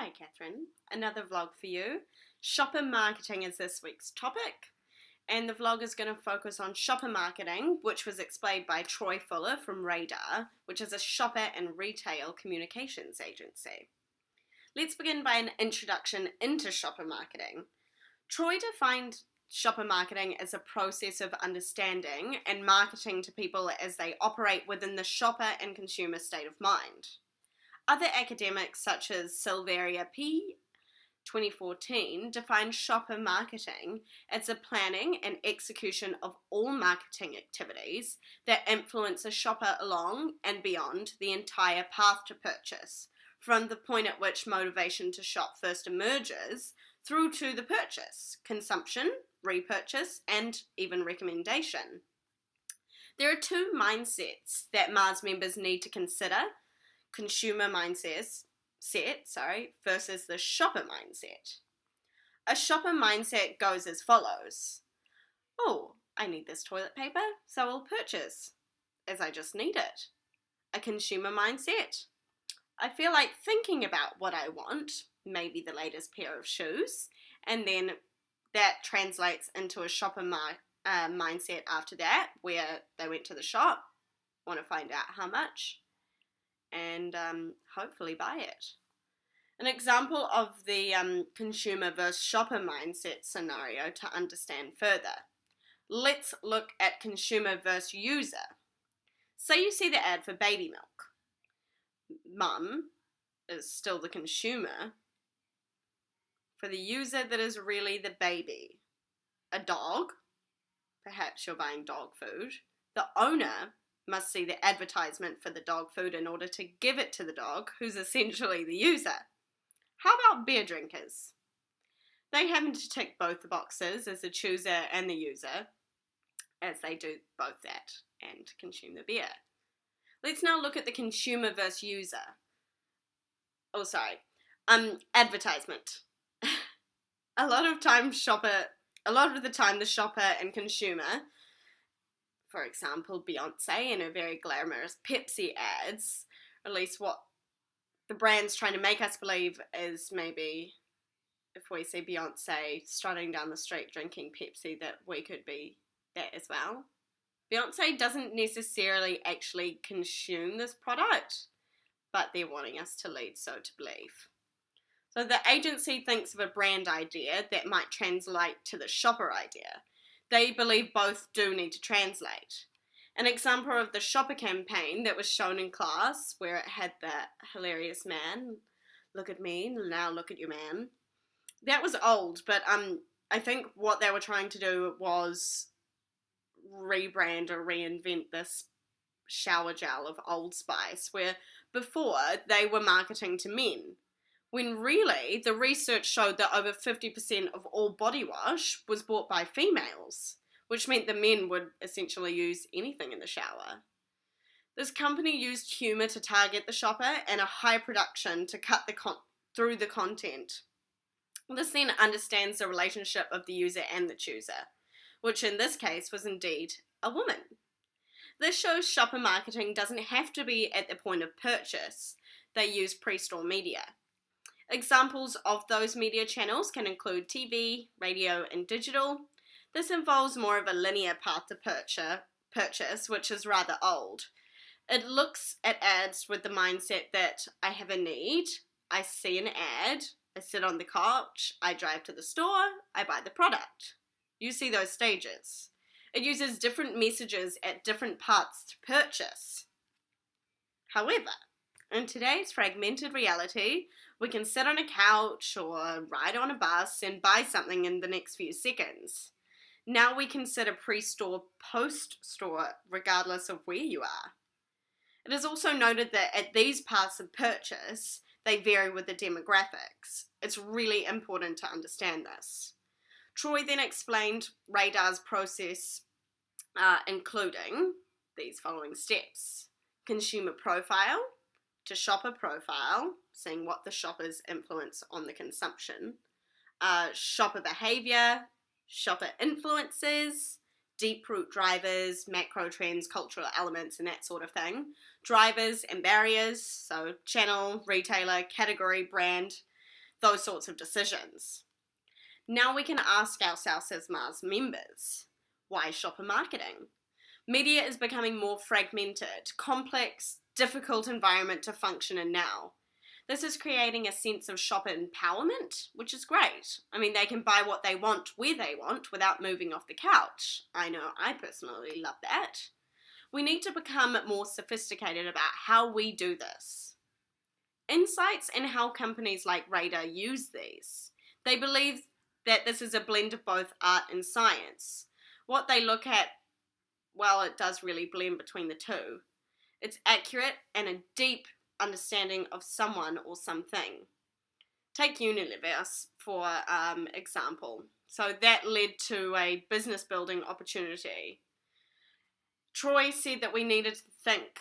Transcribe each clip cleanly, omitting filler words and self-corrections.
Hi Catherine, another vlog for you. Shopper marketing is this week's topic, and the vlog is going to focus on shopper marketing, which was explained by Troy Fuller from Radar, which is a shopper and retail communications agency. Let's begin by an introduction into shopper marketing. Troy defined shopper marketing as a process of understanding and marketing to people as they operate within the shopper and consumer state of mind. Other academics such as Silveria P. 2014 define shopper marketing as the planning and execution of all marketing activities that influence a shopper along and beyond the entire path to purchase, from the point at which motivation to shop first emerges through to the purchase, consumption, repurchase, and even recommendation. There are two mindsets that Mars members need to consider: consumer mindset versus the shopper mindset. A shopper mindset goes as follows. Oh, I need this toilet paper, so I'll purchase, as I just need it. A consumer mindset. I feel like thinking about what I want, maybe the latest pair of shoes, and then that translates into a shopper mindset after that, where they went to the shop, want to find out how much, and hopefully buy it. An example of the consumer versus shopper mindset scenario to understand further. Let's look at consumer versus user. Say you see the ad for baby milk. Mum is still the consumer. For the user, that is really the baby. A dog, perhaps you're buying dog food. The owner must see the advertisement for the dog food in order to give it to the dog, who's essentially the user. How about beer drinkers? They happen to tick both the boxes as the chooser and the user, as they do both that and consume the beer. Let's now look at the consumer versus user. Advertisement. A lot of the time the shopper and consumer, for example, Beyonce in her very glamorous Pepsi ads, or at least what the brand's trying to make us believe is maybe if we see Beyonce strutting down the street drinking Pepsi, that we could be that as well. Beyonce doesn't necessarily actually consume this product, but they're wanting us to lead so to believe. So the agency thinks of a brand idea that might translate to the shopper idea. They believe both do need to translate. An example of the shopper campaign that was shown in class, where it had the hilarious man, look at me, now look at you man. That was old, but I think what they were trying to do was rebrand or reinvent this shower gel of Old Spice, where before they were marketing to men, when really the research showed that over 50% of all body wash was bought by females, which meant the men would essentially use anything in the shower. This company used humour to target the shopper and a high production to cut through the content. This then understands the relationship of the user and the chooser, which in this case was indeed a woman. This shows shopper marketing doesn't have to be at the point of purchase. They use pre-store media. Examples of those media channels can include TV, radio, and digital. This involves more of a linear path to purchase, which is rather old. It looks at ads with the mindset that I have a need, I see an ad, I sit on the couch, I drive to the store, I buy the product. You see those stages. It uses different messages at different parts to purchase. However, in today's fragmented reality, we can sit on a couch or ride on a bus and buy something in the next few seconds. Now we consider pre-store, post-store, regardless of where you are. It is also noted that at these paths of purchase, they vary with the demographics. It's really important to understand this. Troy then explained Radar's process, including these following steps: consumer profile to shopper profile, seeing what the shopper's influence on the consumption, shopper behavior, shopper influences, deep root drivers, macro trends, cultural elements, and that sort of thing, drivers and barriers, so channel, retailer, category, brand, those sorts of decisions. Now we can ask ourselves as Mars members, why shopper marketing? Media is becoming more fragmented, complex, difficult environment to function in now. This is creating a sense of shopper empowerment, which is great. I mean, they can buy what they want where they want without moving off the couch. I know I personally love that. We need to become more sophisticated about how we do this. Insights in how companies like Radar use these. They believe that this is a blend of both art and science. What they look at, well, it does really blend between the two. It's accurate and a deep understanding of someone or something. Take Unilever for example. So that led to a business building opportunity. Troy said that we needed to think.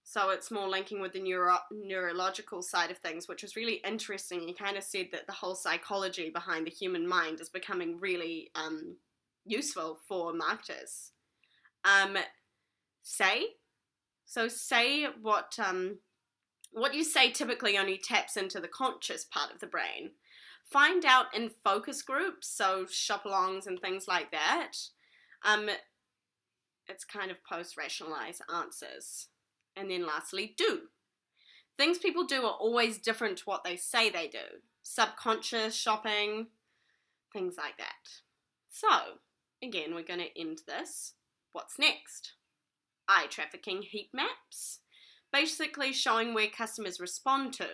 So it's more linking with the neurological side of things, which was really interesting. He kind of said that the whole psychology behind the human mind is becoming really useful for marketers. Say what you say typically only taps into the conscious part of the brain. Find out in focus groups, so shop-alongs and things like that. It's kind of post-rationalize answers. And then lastly, do. Things people do are always different to what they say they do. Subconscious shopping, things like that. So, again, we're going to end this. What's next? Eye trafficking heat maps. Basically showing where customers respond to.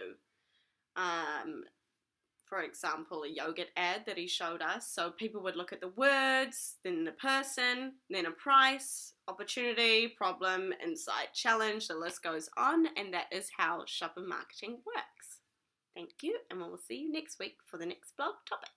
For example, a yogurt ad that he showed us. So people would look at the words, then the person, then a price, opportunity, problem, insight, challenge, the list goes on, and that is how shopper marketing works. Thank you, and we'll see you next week for the next blog topic.